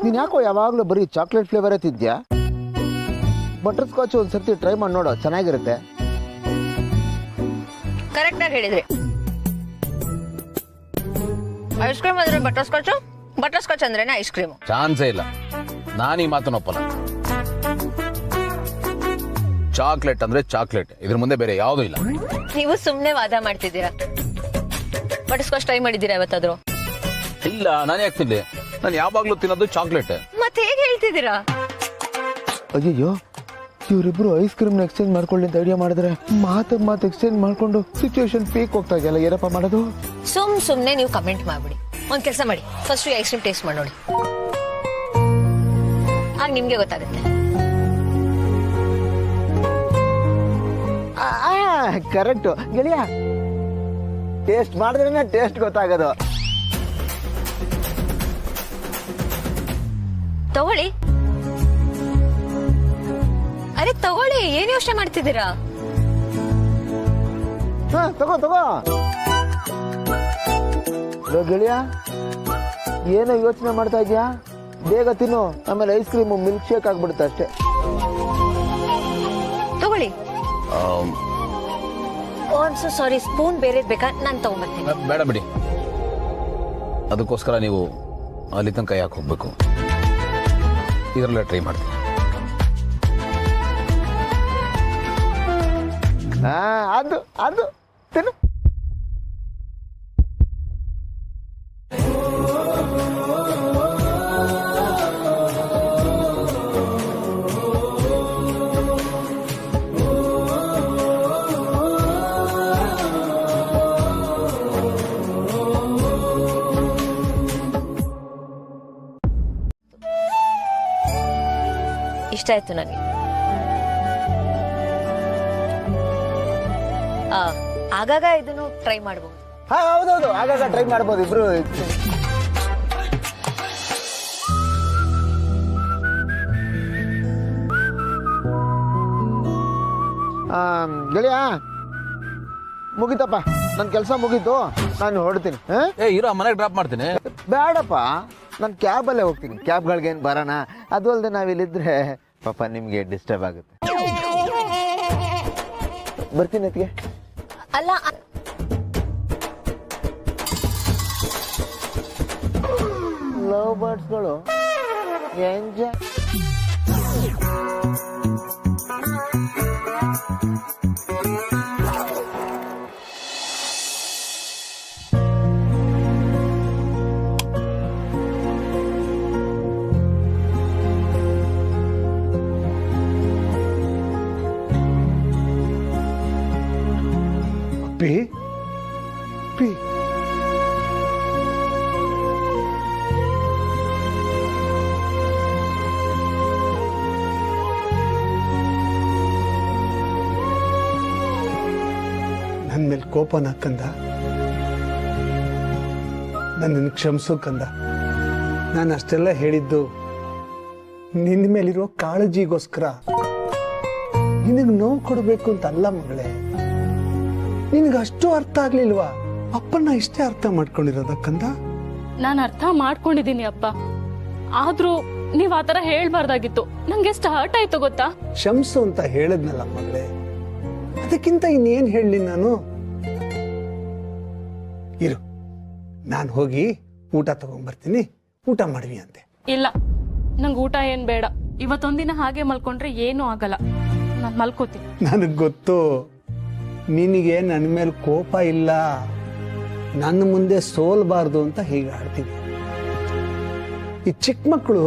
ನೀನ್ ಯಾಕೋ ಯಾವಾಗ್ಲೂ ಬರೀ ಚಾಕ್ಲೇಟ್ ಫ್ಲೇವರ್ ತಿದ್ಯಾ? ಬಟರ್ ಸ್ಕಾಚ್ ಒಂದ್ಸರ್ತಿ ಟ್ರೈ ಮಾಡಿ ನೋಡೋ, ಚೆನ್ನಾಗಿರುತ್ತೆ. ಕರೆಕ್ಟ್ ಆಗಿ ಹೇಳಿದ್ರಿ. ಐಸ್ ಕ್ರೀಮ್ ಅಂದ್ರೆ ಬಟರ್ ಸ್ಕಾಚ್, ಬಟರ್ ಸ್ಕಾಚ್ ಅಂದ್ರೇನೆ ಐಸ್ ಕ್ರೀಮ್. ಚಾನ್ಸೇ ಇಲ್ಲ. ನಾನು ಈ ಮಾತನ್ನ ಒಪ್ಪಲ್ಲ. ಚಾಕ್ಲೇಟ್ ಅಂದ್ರೆ ಚಾಕ್ಲೇಟ್, ಇದ್ರ ಮುಂದೆ ಬೇರೆ ಯಾವುದೂ ಇಲ್ಲ. ನೀವು ಸುಮ್ನೆ ವಾದ ಮಾಡ್ತಿದ್ದೀರಾ. ಬಟರ್ ಸ್ಕಾಚ್ ಟ್ರೈ ಮಾಡಿದ್ದೀರಾ ಯಾವತ್ತಾದ್ರೂ? ಇಲ್ಲ, ನಾನು ಯಾಕೆ ತಿನ್ಲಿ? ನಾನು ಯಾವಾಗ್ಲೂ ತಿನ್ನೋದು ಚಾಕ್ಲೇಟ್. ಮತ್ತೆ ಹೇಗೆ ಹೇಳ್ತಿದ್ದೀರಾ? ಅಯ್ಯೋ, ಇವರಿಬ್ರು ಐಸ್ ಕ್ರೀಮ್ ಎಕ್ಸ್ಚೇಂಜ್ ಮಾಡ್ಕೊಳ್ಳಿ ಅಂತ ಐಡಿಯಾ ಮಾಡಿದ್ರೆ ಮಾತು ಎಕ್ಸ್ಚೇಂಜ್ ಮಾಡ್ಕೊಂಡು ಸಿಚುವೇಶನ್ ಪೀಕ್ ಹೋಗ್ತಾ ಇದೆಯಲ್ಲ, ಏನಪ್ಪ ಮಾಡೋದು? ಸುಮ್ನೆ ನೀವು ಕಮೆಂಟ್ ಮಾಡ್ಬಿಡಿ. ಒಂದ್ ಕೆಲಸ ಮಾಡಿ, ಫಸ್ಟ್ ಐಸ್ ಕ್ರೀಮ್ ಟೇಸ್ಟ್ ಮಾಡಿ ನೋಡಿ, ಆಗ ನಿಮ್ಗೆ ಗೊತ್ತಾಗುತ್ತೆ. ಕರೆಕ್ಟ್ ಗೆಳೆಯ, ಟೇಸ್ಟ್ ಮಾಡಿದ್ರೆ ಟೇಸ್ಟ್ ಗೊತ್ತಾಗೋದು. ತಗೊಳ್ಳಿ. ಅರೆ ತಗೊಳ್ಳಿ, ಏನ್ ಯೋಚನೆ ಮಾಡ್ತಿದ್ದೀರಾ? ತಗೋ ಗೆಳೆಯ, ಏನೋ ಯೋಚನೆ ಮಾಡ್ತಾ ಇದ್ಯಾ? ಬೇಗ ತಿನ್ನು, ಆಮೇಲೆ ಐಸ್ ಕ್ರೀಮ್ ಮಿಲ್ಕ್ ಶೇಕ್ ಆಗ್ಬಿಡುತ್ತೆ ಅಷ್ಟೇ. ತಗೊಳ್ಳಿ. ಸಾರಿ, ಸ್ಪೂನ್ ಬೇರೆ ಬೇಕಾ? ನಾನು ತಗೊಂಡ್ಬರ್ತೀನಿ. ಬೇಡ ಬಿಡಿ, ಅದಕ್ಕೋಸ್ಕರ ನೀವು ಅಲ್ಲಿ ತನಕ ಯಾಕೆ ಹೋಗ್ಬೇಕು? ಇದರಲ್ಲ ಟ್ರೈ ಮಾಡ್ತೀನಿ. ಅದು ತಿನ್ನು. ಇಷ್ಟ ಆಯ್ತು ನನಗೆ. ಆಗಾಗ ಇದನ್ನು ಟ್ರೈ ಮಾಡಬಹುದು. ಹೌದೌದು, ಆಗಾಗ ಟ್ರೈ ಮಾಡ್ಬೋದು ಇಬ್ರು. ಗೆಳೆಯ, ಮುಗಿತಪ್ಪ, ನನ್ನ ಕೆಲಸ ಮುಗೀತು, ನಾನು ಹೊರಡ್ತೀನಿ. ಇರೋ ಮನೆಗೆ ಡ್ರಾಪ್ ಮಾಡ್ತೀನಿ. ಬೇಡಪ್ಪ, ನಾನು ಕ್ಯಾಬಲ್ಲೇ ಹೋಗ್ತೀನಿ. ಕ್ಯಾಬ್ಗಳಿಗೇನು ಬರೋಣ. ಅದು ಅಲ್ಲದೆ ನಾವಿಲ್ಲಿದ್ರೆ ಪಾಪ ನಿಮಗೆ ಡಿಸ್ಟರ್ಬ್ ಆಗುತ್ತೆ. ಬರ್ತೀನಿ ಅತ್ತಿಗೆ. ಅಲ್ಲ, ಲವ್ ಬರ್ಡ್ಸ್ಗಳು ಎಂಜಾಯ್. ಪಿ ಪಿ ಕೋಪನ ಕಂದ? ನನ್ನನ್ನು ಕ್ಷಮಿಸು ಕಂದ. ನಾನು ಅಷ್ಟೆಲ್ಲ ಹೇಳಿದ್ದು ನಿನ್ನ ಮೇಲಿರೋ ಕಾಳಜಿಗೋಸ್ಕರ. ನಿನಗೆ ನೋವು ಕೊಡಬೇಕು ಅಂತ ಅಲ್ಲ ಮಗಳೇ. ನಿನಗೆ ಅಷ್ಟು ಅರ್ಥ ಆಗ್ಲಿಲ್ವಾ? ಅಪ್ಪನ ಇಷ್ಟೇ ಅರ್ಥ ಮಾಡ್ಕೊಂಡಿರೋದ ಕಂದ? ನಾನು ಅರ್ಥ ಮಾಡ್ಕೊಂಡಿದೀನಿ ಅಪ್ಪ, ಆದ್ರೂ ನೀವ್ ಆತರ ಹೇಳ್ಬಾರ್ದಾಗಿತ್ತು. ನಂಗೆ ಎಷ್ಟು ಹರ್ಟ್ ಆಯ್ತು ಗೊತ್ತಾ? ಕ್ಷಮಿಸು ಅಂತ ಹೇಳದ್ನಲ್ಲ ಮಗಳೇ, ಅದಕ್ಕಿಂತ ಇನ್ನೇನ್ ಹೇಳಲಿ ನಾನು? ಇರು, ನಾನು ಹೋಗಿ ಊಟ ತಗೊಂಡ್ಬರ್ತೀನಿ, ಊಟ ಮಾಡ್ವಿ ಅಂತೆ. ಇಲ್ಲ, ನಂಗೆ ಊಟ ಏನ್ ಬೇಡ. ಇವತ್ತೊಂದಿನ ಹಾಗೆ ಮಲ್ಕೊಂಡ್ರೆ ಏನೂ ಆಗಲ್ಲ, ನಾನು ಮಲ್ಕೋತೀನಿ. ನನಗ್ ಗೊತ್ತು ನಿನಗೆ ನನ್ನ ಮೇಲೆ ಕೋಪ ಇಲ್ಲ, ನನ್ನ ಮುಂದೆ ಸೋಲ್ಬಾರ್ದು ಅಂತ ಹೀಗೆ ಆಡ್ತೀನಿ. ಈ ಚಿಕ್ಕ ಮಕ್ಕಳು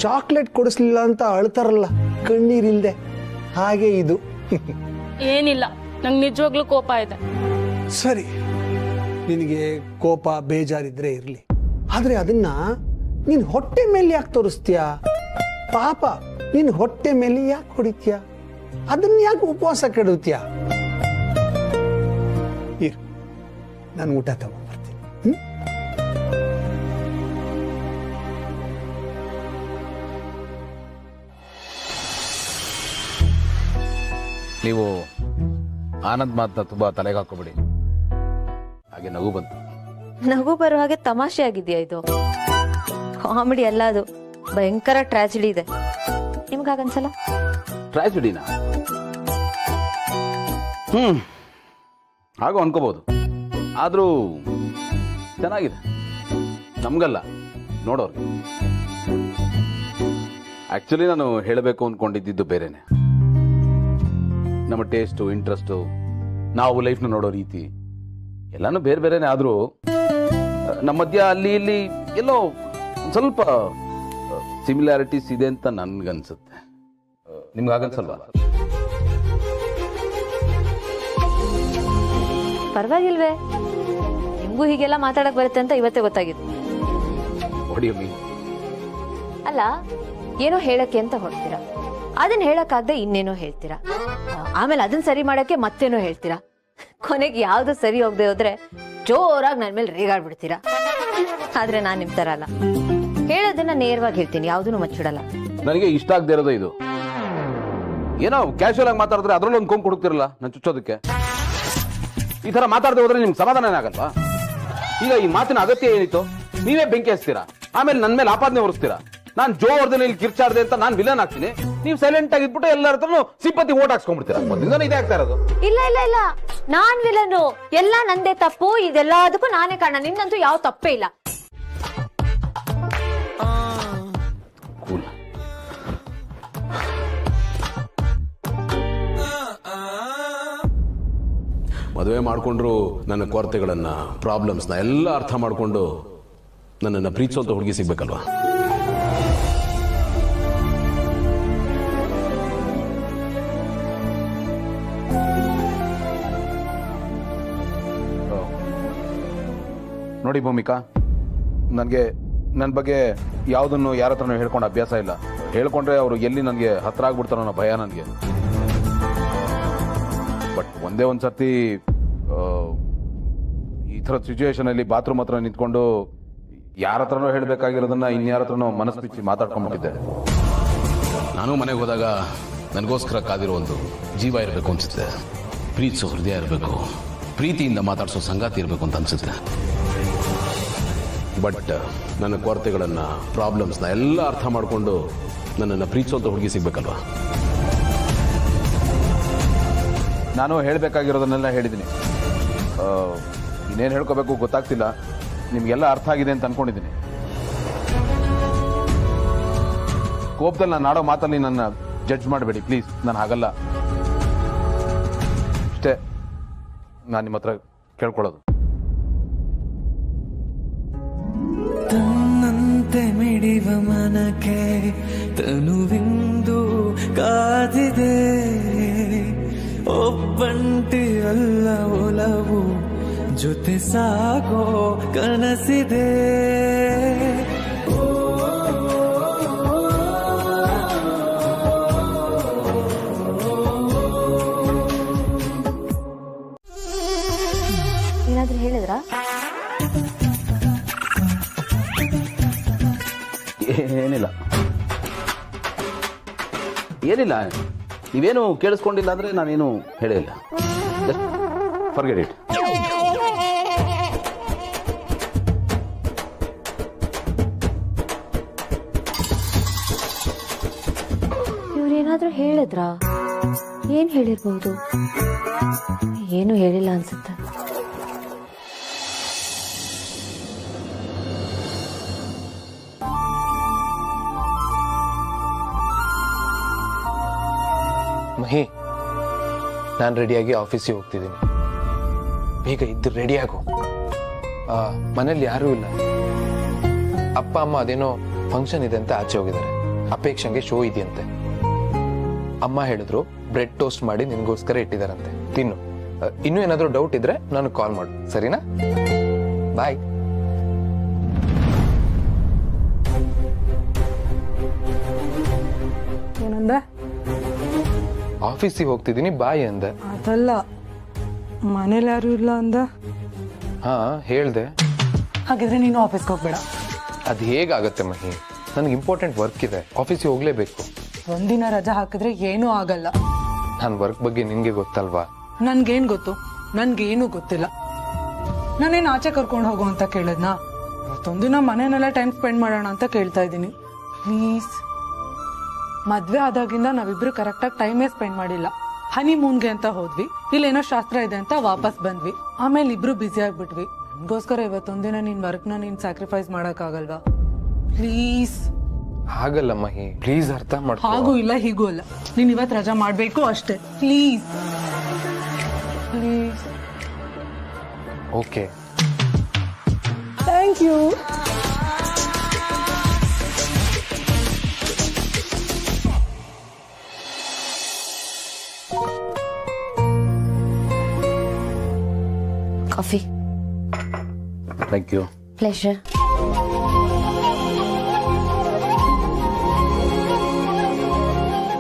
ಚಾಕ್ಲೇಟ್ ಕೊಡಿಸ್ಲಿಲ್ಲ ಅಂತ ಅಳ್ತಾರಲ್ಲ ಕಣ್ಣೀರಿಲ್ದೆ, ಹಾಗೆ ಇದು. ಏನಿಲ್ಲ, ನಂಗೆ ನಿಜವಾಗ್ಲೂ ಕೋಪ ಇದೆ. ಸರಿ, ನಿನಗೆ ಕೋಪ ಬೇಜಾರಿದ್ರೆ ಇರ್ಲಿ, ಆದ್ರೆ ಅದನ್ನ ನೀನ್ ಹೊಟ್ಟೆ ಮೇಲೆ ಯಾಕೆ ತೋರಿಸ್ತೀಯಾ? ಪಾಪ ನೀನ್ ಹೊಟ್ಟೆ ಮೇಲೆ ಯಾಕೆ ಹೊಡಿತೀಯ? ಅದನ್ನ ಯಾಕೆ ಉಪವಾಸ ಕೆಡುತ್ತೀಯ? ಇರು, ನಾನು ಊಟ ತಗೊಂಡ್ಬರ್ತೀನಿ. ನೀವು ಆನಂದ್ ಮಾತನ್ನ ತುಂಬಾ ತಲೆಗೆ ಹಾಕೋಬಿಡಿ. ಹಾಗೆ ನಗು ಬಂತು. ನಗು ಬರೋ ಹಾಗೆ ತಮಾಷೆ ಆಗಿದೆಯಾ ಇದು? ಕಾಮಿಡಿ ಅಲ್ಲ, ಅದು ಭಯಂಕರ ಟ್ರಾಜಿಡಿ ಇದೆ. ನಿಮ್ಗಾಗನ್ಸಲ್ಲ? ಟ್ರಾಜಿಡಿನ? ಹಾಗೂ ಅನ್ಕೋಬಹುದು, ಆದ್ರೂ ಚೆನ್ನಾಗಿದೆ. ನಮ್ಗಲ್ಲ, ನೋಡೋರ್ಗೆ. ಆಕ್ಚುಲಿ ನಾನು ಹೇಳಬೇಕು ಅನ್ಕೊಂಡಿದ್ದು ಬೇರೆನೆ. ನಮ್ಮ ಟೇಸ್ಟು, ಇಂಟ್ರೆಸ್ಟು, ನಾವು ಲೈಫ್ನ ನೋಡೋ ರೀತಿ ಎಲ್ಲಾನು ಬೇರೆ ಬೇರೆನೆ. ಆದ್ರೂ ನಮ್ಮ ಮಧ್ಯ ಅಲ್ಲಿ ಇಲ್ಲಿ ಎಲ್ಲೋ ಸ್ವಲ್ಪ ಸಿಮಿಲಾರಿಟೀಸ್ ಇದೆ ಅಂತ ನನ್ಗನ್ಸುತ್ತೆ. ನಿಮ್ಗಾಗನ್ಸಲ್ವಾ? ಪರವಾಗಿಲ್ವೇ, ನಿಮ್ಗೂ ಹೀಗೆಲ್ಲ ಮಾತಾಡಕ್ ಬರುತ್ತೆ ಅಂತ ಇವತ್ತೇ ಗೊತ್ತಾಗಿತ್ತು. ಅಲ್ಲ, ಏನೋ ಹೇಳಕ್ಕೆ ಅಂತ ಹೊಡ್ತೀರಾ, ಅದನ್ನ ಹೇಳಕ್ಕಾಗದೆ ಇನ್ನೇನೋ ಹೇಳ್ತೀರಾ, ಆಮೇಲೆ ಅದನ್ನ ಸರಿ ಮಾಡಕ್ಕೆ ಮತ್ತೇನೋ ಹೇಳ್ತೀರಾ, ಕೊನೆಗೆ ಯಾವ್ದು ಸರಿ ಹೋಗದೆ ಹೋದ್ರೆ ಜೋರಾಗಿ ನನ್ನ ಮೇಲೆ ರೇಗಾಡ್ಬಿಡ್ತೀರಾ. ಆದ್ರೆ ನಾನ್ ನಿಮ್ ತರ ಅಲ್ಲ, ಹೇಳೋದನ್ನ ನೇರವಾಗಿ ಹೇಳ್ತೀನಿ, ಯಾವ್ದನ್ನು ಮಚ್ಚಿಡಲ್ಲ. ನನಗೆ ಇಷ್ಟ ಆಗದೆ ಇರೋದು ಇದು. ಏನೋ ಕ್ಯಾಶುವಲ್ ಆಗಿ ಮಾತಾಡಿದ್ರೆ ಅದ್ರಲ್ಲೂ ಒಂದು ಕೊಂಕು ಹುಡುಕ್ತಿರಲ್ಲ ನಾನು ಚುಚ್ಚೋದಕ್ಕೆ. ಈ ತರ ಮಾತಾಡದೆ ಹೋದ್ರೆ ನಿಮ್ಗೆ ಸಮಾಧಾನ ಏನಾಗಲ್ವಾ? ಈಗ ಈ ಮಾತಿನ ಅಗತ್ಯ ಏನಿತ್ತು? ನೀವೇ ಬೆಂಕಿ ಹಚ್ತೀರಾ, ಆಮೇಲೆ ನನ್ನ ಮೇಲೆ ಆಪಾದನೆ ಹೊರಿಸ್ತೀರಾ. ನಾನ್ ಜೋ ವರ್ಧನ್ ಇಲ್ಲಿ ಕಿರ್ಚಾಡ್ದೆ ಅಂತ ನಾನು ವಿಲನ್ ಆಗ್ತೀನಿ, ನೀವು ಸೈಲೆಂಟ್ ಆಗಿದ್ಬಿಟ್ಟು ಎಲ್ಲರ ಹತ್ರನು ಸಿಂಪತಿ ಓಟ್ ಹಾಕ್ಸ್ಕೊಂಡ್ಬಿಡ್ತೀರಾ. ಮೊದಲಿಂದ ಇದೇ ಆಗ್ತಾ ಇರೋದು. ಇಲ್ಲ ಇಲ್ಲ ಇಲ್ಲ, ನಾನ್ ವಿಲನ್ನು, ಎಲ್ಲ ನಂದೇ ತಪ್ಪು, ಇದೆಲ್ಲದಕ್ಕೂ ನಾನೇ ಕಾರಣ, ನಿನ್ನಂತೂ ಯಾವ ತಪ್ಪೇ ಇಲ್ಲ. ಕೂಲ್. ಮದುವೆ ಮಾಡ್ಕೊಂಡ್ರು ನನ್ನ ಕೊರತೆಗಳನ್ನ, ಪ್ರಾಬ್ಲಮ್ಸ್ನ ಎಲ್ಲ ಅರ್ಥ ಮಾಡ್ಕೊಂಡು ನನ್ನನ್ನು ಪ್ರೀತಿಸೋಂತ ಹುಡುಗಿ ಸಿಗ್ಬೇಕಲ್ವಾ? ನೋಡಿ ಭೂಮಿಕಾ, ನನಗೆ ನನ್ನ ಬಗ್ಗೆ ಯಾವುದನ್ನು ಯಾರ ಹತ್ರನೂ ಹೇಳ್ಕೊಂಡು ಅಭ್ಯಾಸ ಇಲ್ಲ. ಹೇಳ್ಕೊಂಡ್ರೆ ಅವರು ಎಲ್ಲಿ ನನಗೆ ಹತ್ರ ಆಗ್ಬಿಡ್ತಾರೋ ಅನ್ನೋ ಭಯ ನನಗೆ. ಬಟ್ ಒಂದೇ ಒಂದು ಸರ್ತಿ ಈ ಥರ ಸಿಚುವೇಶನಲ್ಲಿ ಬಾತ್ರೂಮ್ ಹತ್ರ ನಿಂತ್ಕೊಂಡು ಯಾರ ಹತ್ರನೋ ಹೇಳಬೇಕಾಗಿರೋದನ್ನ ಇನ್ಯಾರ ಹತ್ರನೋ ಮನಸ್ಸು ಬಿಚ್ಚಿ ಮಾತಾಡ್ಕೊಂಡ್ಬಿಟ್ಟಿದ್ದೆ. ನಾನು ಮನೆಗೆ ಹೋದಾಗ ನನಗೋಸ್ಕರ ಕಾದಿರೋ ಒಂದು ಜೀವ ಇರಬೇಕು ಅನ್ಸುತ್ತೆ, ಪ್ರೀತಿಸೋ ಹೃದಯ ಇರಬೇಕು, ಪ್ರೀತಿಯಿಂದ ಮಾತಾಡಿಸೋ ಸಂಗಾತಿ ಇರಬೇಕು ಅಂತ ಅನ್ಸುತ್ತೆ. ಬಟ್ ನನ್ನ ಕೊರತೆಗಳನ್ನು, ಪ್ರಾಬ್ಲಮ್ಸ್ನ ಎಲ್ಲ ಅರ್ಥ ಮಾಡಿಕೊಂಡು ನನ್ನನ್ನು ಪ್ರೀತಿಸೋಂಥ ಹುಡುಗಿ ಸಿಗ್ಬೇಕಲ್ವಾ? ನಾನು ಹೇಳಬೇಕಾಗಿರೋದನ್ನೆಲ್ಲ ಹೇಳಿದ್ದೀನಿ. ಇನ್ನೇನು ಹೇಳ್ಕೋಬೇಕು ಗೊತ್ತಾಗ್ತಿಲ್ಲ. ನಿಮಗೆಲ್ಲ ಅರ್ಥ ಆಗಿದೆ ಅಂತ ಅನ್ಕೊಂಡಿದ್ದೀನಿ. ಕೋಪದಲ್ಲಿ ನಾನು ಆಡೋ ಮಾತಲ್ಲಿ ನನ್ನ ಜಡ್ಜ್ ಮಾಡಬೇಡಿ ಪ್ಲೀಸ್. ನಾನು ಹಾಗಲ್ಲ. ಅಷ್ಟೇ ನಾನು ನಿಮ್ಮ ಹತ್ರ ಕೇಳ್ಕೊಳ್ಳೋದು. ತನ್ನಂತೆ ಮಿಡಿವ ಮನಕ್ಕೆ ತನುವಿಂದು ಕಾದಿದೆ, ಒಬ್ಬಂಟಿ ಅಲ್ಲ ಒಲವು, ಜೊತೆ ಸಾಗೋ ಕನಸಿದೆ. ಏನಾದ್ರೂ ಹೇಳಿದ್ರಾ? ಏನಿಲ್ಲ ಏನಿಲ್ಲ, ನೀವೇನು ಕೇಳಿಸ್ಕೊಂಡಿಲ್ಲ ಅಂದ್ರೆ ನಾನೇನು ಹೇಳಿಲ್ಲ. Forget it. ಇವ್ರೇನಾದ್ರೂ ಹೇಳಿದ್ರಾ? ಏನ್ ಹೇಳಿರ್ಬಹುದು? ಏನು ಹೇಳಿಲ್ಲ ಅನ್ಸುತ್ತೆ. ಮಹಿ, ನಾನು ರೆಡಿಯಾಗಿ ಆಫೀಸಿಗೆ ಹೋಗ್ತಿದ್ದೀನಿ. ಬೇಗ ಇದ್ದು ರೆಡಿ ಆಗು. ಮನೇಲಿ ಯಾರೂ ಇಲ್ಲ. ಅಪ್ಪ ಅಮ್ಮ ಅದೇನೋ ಫಂಕ್ಷನ್ ಇದೆ ಅಂತ ಆಚೆ ಹೋಗಿದ್ದಾರೆ. ಅಪೇಕ್ಷಂಗೆ ಶೋ ಇದೆಯಂತೆ. ಅಮ್ಮ ಹೇಳಿದ್ರು ಬ್ರೆಡ್ ಟೋಸ್ಟ್ ಮಾಡಿ ನಿನಗೋಸ್ಕರ ಇಟ್ಟಿದಾರಂತೆ, ತಿನ್ನು. ಇನ್ನೂ ಏನಾದರೂ ಡೌಟ್ ಇದ್ರೆ ನನಗೆ ಕಾಲ್ ಮಾಡು, ಸರಿನಾ? ಬಾಯ್. ಏನಂದೆ? ಆಫೀಸಿಗೆ ಹೋಗ್ತಿದ್ದೀನಿ ಬಾಯ್ ಅಂದೆ. ಅದಲ್ಲ, ಮನೇಲಿ ಯಾರು ಇಲ್ಲ ಅಂದ. ಹಾ ಹೇಳ್ದೆ. ಹಾಗಿದ್ರೆ ನೀನು ಆಫೀಸ್ಗೆ ಹೋಗ್ಬೇಡ. ಅದು ಹೇಗಾಗತ್ತೆ ಮಹಿ? ನನಗೆ ಇಂಪಾರ್ಟೆಂಟ್ ವರ್ಕ್ ಇದೆ, ಆಫೀಸಿಗೆ ಹೋಗ್ಲೇಬೇಕು. ಒಂದಿನ ರಜಾ ಹಾಕಿದ್ರೆ ಏನೂ ಆಗಲ್ಲ. ನನ್ನ ವರ್ಕ್ ಬಗ್ಗೆ ನಿನ್ಗೆ ಗೊತ್ತಲ್ವಾ? ನನ್ಗೇನ್ ಗೊತ್ತು? ನನ್ಗೇನು ಗೊತ್ತಿಲ್ಲ. ನಾನೇನು ಆಚೆ ಕರ್ಕೊಂಡು ಹೋಗು ಅಂತ ಕೇಳಿದ್ನಾ? ಇವತ್ತೊಂದಿನ ಮನೆಯನ್ನೆಲ್ಲ ಟೈಮ್ ಸ್ಪೆಂಡ್ ಮಾಡೋಣ ಅಂತ ಕೇಳ್ತಾ ಇದ್ದೀನಿ. ಪ್ಲೀಸ್. ಮದ್ವೆ ಆದಾಗಿಂದ ನಾವಿಬ್ರು ಕರೆಕ್ಟಾಗಿ ಟೈಮೇ ಸ್ಪೆಂಡ್ ಮಾಡಿಲ್ಲ. ಹನಿಮೂನ್ಗೆ ಅಂತ ಹೋದ್ವಿ, ಇಲ್ಲೇನೋ ಶಾಸ್ತ್ರ ಇದೆ ಅಂತ ವಾಪಸ್ ಬಂದ್ವಿ. ಆಮೇಲೆ ಇಬ್ರು ಬ್ಯುಸಿ ಆಗ್ಬಿಟ್ವಿ. ನನ್ಗೋಸ್ಕರ ಇವತ್ತೊಂದಿನ ನಿನ್ ವರ್ಕ್ನ ನೀನ್ ಸ್ಯಾಕ್ರಿಫೈಸ್ ಮಾಡಕ್ಕಾಗಲ್ವಾ? ಪ್ಲೀಸ್. ಹಾಗಲ್ಲ ಮಹಿ, ಪ್ಲೀಸ್ ಅರ್ಥ ಮಾಡ್ಕೊ. ಹಾಗೂ ಇಲ್ಲ ಹೀಗೂ ಅಲ್ಲ, ನೀನ್ ಇವತ್ತು ರಜಾ ಮಾಡ್ಬೇಕು ಅಷ್ಟೇ. Please please. Okay, thank you. Coffee. Thank you. Pleasure.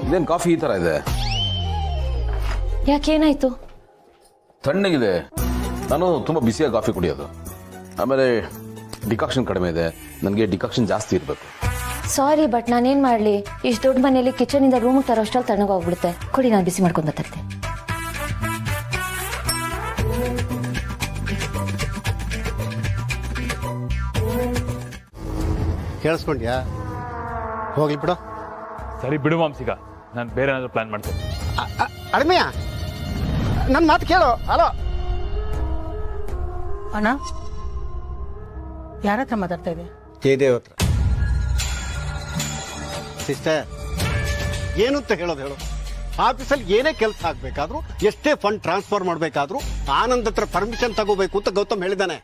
ಇದೇನು ಕಾಫಿ ಈ ಥರ ಇದೆ? ಯಾಕೇನಾಯ್ತು? ತಣ್ಣಗಿದೆ. ನಾನು ತುಂಬ ಬಿಸಿಯಾಗಿ ಕಾಫಿ ಕುಡಿಯೋದು. ಆಮೇಲೆ ಡಿಕಾಕ್ಷನ್ ಕಡಿಮೆ ಇದೆ, ನನಗೆ ಡಿಕಾಕ್ಷನ್ ಜಾಸ್ತಿ ಇರಬೇಕು. ಸಾರಿ, ಬಟ್ ನಾನೇನ್ ಮಾಡ್ಲಿ? ಇಷ್ಟು ದೊಡ್ಡ ಮನೆಯಲ್ಲಿ ಕಿಚನ್ ಇಂದ ರೂಮ್ ತರೋ ಅಷ್ಟಲ್ಲಿ ತಣ್ಣಗೋಗ್ಬಿಡುತ್ತೆ. ಕೊಡಿ, ನಾನು ಬಿಸಿ ಮಾಡ್ಕೊಂಡ್ ತರ್ತೆ. ಕೇಳಿಸ್ಕೊಂಡ್ಯಾ? ಹೋಗ್ಲಿ ಬಿಡು. ಸರಿ ಬಿಡು ಮಾಂಸಿಗ, ನಾನು ಬೇರೆ ಏನಾದ್ರು ಪ್ಲಾನ್ ಮಾಡ್ತೇನೆ. ಅಡಿಮೆಯ ನನ್ನ ಮಾತು ಕೇಳು. ಹಲೋ ಅಣ್ಣ, ಯಾರ ಹತ್ರ ಮಾತಾಡ್ತಾ ಇದೆ? ಜಯದೇವ್ ಹತ್ರ. ಸಿಸ್ಟರ್, ಏನು ಅಂತ ಹೇಳೋದು ಹೇಳು. ಆಫೀಸಲ್ಲಿ ಏನೇ ಕೆಲಸ ಆಗ್ಬೇಕಾದ್ರೂ, ಎಷ್ಟೇ ಫಂಡ್ ಟ್ರಾನ್ಸ್ಫರ್ ಮಾಡಬೇಕಾದ್ರೂ ಆನಂದ್ ಹತ್ರ ಪರ್ಮಿಷನ್ ತಗೋಬೇಕು ಅಂತ ಗೌತಮ್ ಹೇಳಿದ್ದಾನೆ.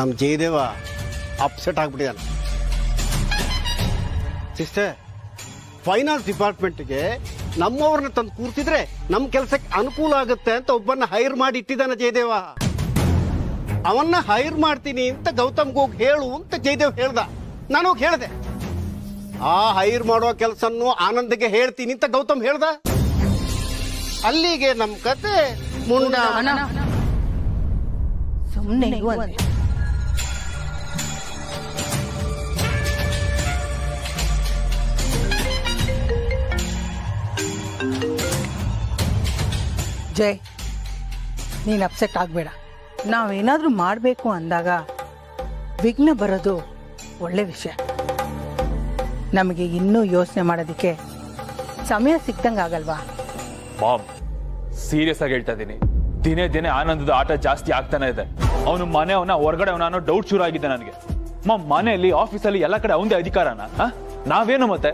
ನಮ್ಮ ಜಯದೇವ ಅಪ್ಸೆಟ್ ಆಗ್ಬಿಟ್ಟಿದ್ದಾನೆ. ಸಿಸ್ಟರ್, ಫೈನಾನ್ಸ್ ಡಿಪಾರ್ಟ್ಮೆಂಟ್ಗೆ ನಮ್ಮವ್ರನ್ನ ತಂದು ಕೂರ್ತಿದ್ರೆ ನಮ್ಮ ಕೆಲಸಕ್ಕೆ ಅನುಕೂಲ ಆಗುತ್ತೆ ಅಂತ ಒಬ್ಬನ್ನ ಹೈರ್ ಮಾಡಿ ಇಟ್ಟಿದ್ದಾನೆ ಜಯದೇವ. ಅವನ್ನ ಹೈರ್ ಮಾಡ್ತೀನಿ ಅಂತ ಗೌತಮ್ಗೆ ಹೋಗಿ ಹೇಳು ಅಂತ ಜಯದೇವ್ ಹೇಳ್ದ. ನಾನು ಹೋಗಿ ಹೇಳ್ದೆ. ಆ ಹೈರ್ ಮಾಡೋ ಕೆಲಸನ್ನು ಆನಂದ್ಗೆ ಹೇಳ್ತೀನಿ ಅಂತ ಗೌತಮ್ ಹೇಳ್ದ. ಅಲ್ಲಿಗೆ ನಮ್ಮ ಕತೆ ಮುಂಡ. ಸುಮ್ಮನೆ ಜಯ್, ನೀನು ಅಪ್ಸೆಟ್ ಆಗಬೇಡ. ನಾವೇನಾದರೂ ಮಾಡಬೇಕು ಅಂದಾಗ ವಿಘ್ನ ಬರೋದು ಒಳ್ಳೆ ವಿಷಯ. ನಮಗೆ ಇನ್ನೂ ಯೋಚನೆ ಮಾಡೋದಕ್ಕೆ ಸಮಯ ಸಿಕ್ದಂಗೆ ಆಗಲ್ವಾ? ಮಾಮ್, ಸೀರಿಯಸ್ ಆಗಿ ಹೇಳ್ತಾ ಇದ್ದೀನಿ. ದಿನೇ ದಿನೇ ಆನಂದದ ಆಟ ಜಾಸ್ತಿ ಆಗ್ತಾನೆ ಇದೆ. ಅವನು ಮನೆಯವನ ಹೊರಗಡೆ ಅವನ ಅನ್ನೋ ಡೌಟ್ ಶುರು ಆಗಿದೆ ನನಗೆ. ಮಾಮ್, ಮನೆಯಲ್ಲಿ ಆಫೀಸಲ್ಲಿ ಎಲ್ಲ ಕಡೆ ಅವಂದೇ ಅಧಿಕಾರನ? ನಾವೇನು ಮತ್ತೆ?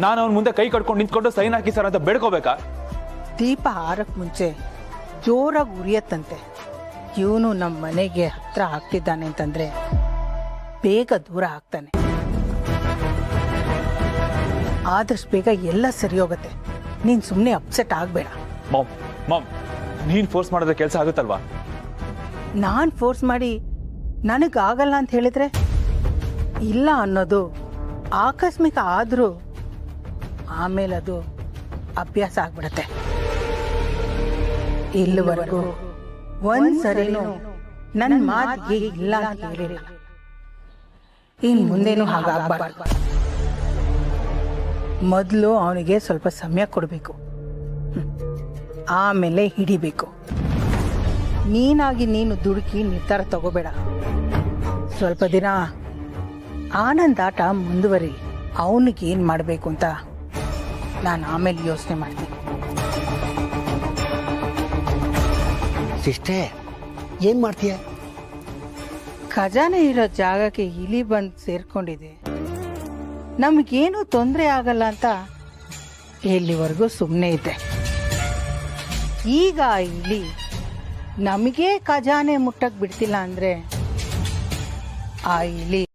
ನಾನು ಅವನ ಮುಂದೆ ಕೈ ಕಟ್ಕೊಂಡು ನಿಂತ್ಕೊಂಡು ಸೈನ್ ಹಾಕಿ ಸರ್ ಅಂತ ಬೇಡ್ಕೋಬೇಕಾ? ದೀಪ ಹಾರಕ್ಕೆ ಮುಂಚೆ ಜೋರಾಗಿ ಉರಿಯತ್ತಂತೆ. ಇವನು ನಮ್ಮ ಮನೆಗೆ ಹತ್ರ ಆಗ್ತಿದ್ದಾನೆ ಅಂತಂದ್ರೆ ಬೇಗ ದೂರ ಆಗ್ತಾನೆ. ಆದಷ್ಟು ಬೇಗ ಎಲ್ಲ ಸರಿ ಹೋಗುತ್ತೆ. ನೀನ್ ಸುಮ್ಮನೆ ಅಪ್ಸೆಟ್ ಆಗಬೇಡ. ಮಾಮ್ ಮಾಮ್, ನೀನ್ ಫೋರ್ಸ್ ಮಾಡಿದ್ರೆ ಕೆಲಸ ಆಗುತ್ತಲ್ವಾ? ನಾನು ಫೋರ್ಸ್ ಮಾಡಿ ನನಗಾಗಲ್ಲ ಅಂತ ಹೇಳಿದ್ರೆ ಇಲ್ಲ ಅನ್ನೋದು ಆಕಸ್ಮಿಕ ಆದರೂ ಆಮೇಲೆ ಅದು ಅಭ್ಯಾಸ ಆಗ್ಬಿಡತ್ತೆ. ಇಲ್ಲಿವರೆಗೂ ಒಂದ್ಸರಿನೂ ನನ್ನ ಮಾತಿಗೆ ಇಲ್ಲ ಅಂತ ಹೇಳಿಲ್ಲ. ಇನ್ ಮುಂದೇನು ಹಾಗಾಗಬಾರ್ದು. ಮೊದಲು ಅವನಿಗೆ ಸ್ವಲ್ಪ ಸಮಯ ಕೊಡಬೇಕು, ಆಮೇಲೆ ಹಿಡಿಬೇಕು. ನೀನಾಗಿ ನೀನು ದುಡುಕಿ ನಿರ್ಧಾರ ತಗೋಬೇಡ. ಸ್ವಲ್ಪ ದಿನ ಆನಂದ್ ಆಟ ಮುಂದುವರಿ. ಅವನಿಗೆ ಏನು ಮಾಡಬೇಕು ಅಂತ ನಾನು ಆಮೇಲೆ ಯೋಚನೆ ಮಾಡ್ತೀನಿ. ಸಿಸ್ಟೇ ಏನ್ ಮಾಡ್ತೀಯ? ಖಜಾನೆ ಇರೋ ಜಾಗಕ್ಕೆ ಇಲಿ ಬಂದು ಸೇರ್ಕೊಂಡಿದೆ. ನಮಗೇನು ತೊಂದರೆ ಆಗಲ್ಲ ಅಂತ ಇಲ್ಲಿವರೆಗೂ ಸುಮ್ಮನೆ ಇದ್ದೆ. ಈಗ ಆ ಇಲಿ ನಮಗೆ ಖಜಾನೆ ಮುಟ್ಟಕ್ಕೆ ಬಿಡ್ತಿಲ್ಲ ಅಂದ್ರೆ ಆ ಇಲಿ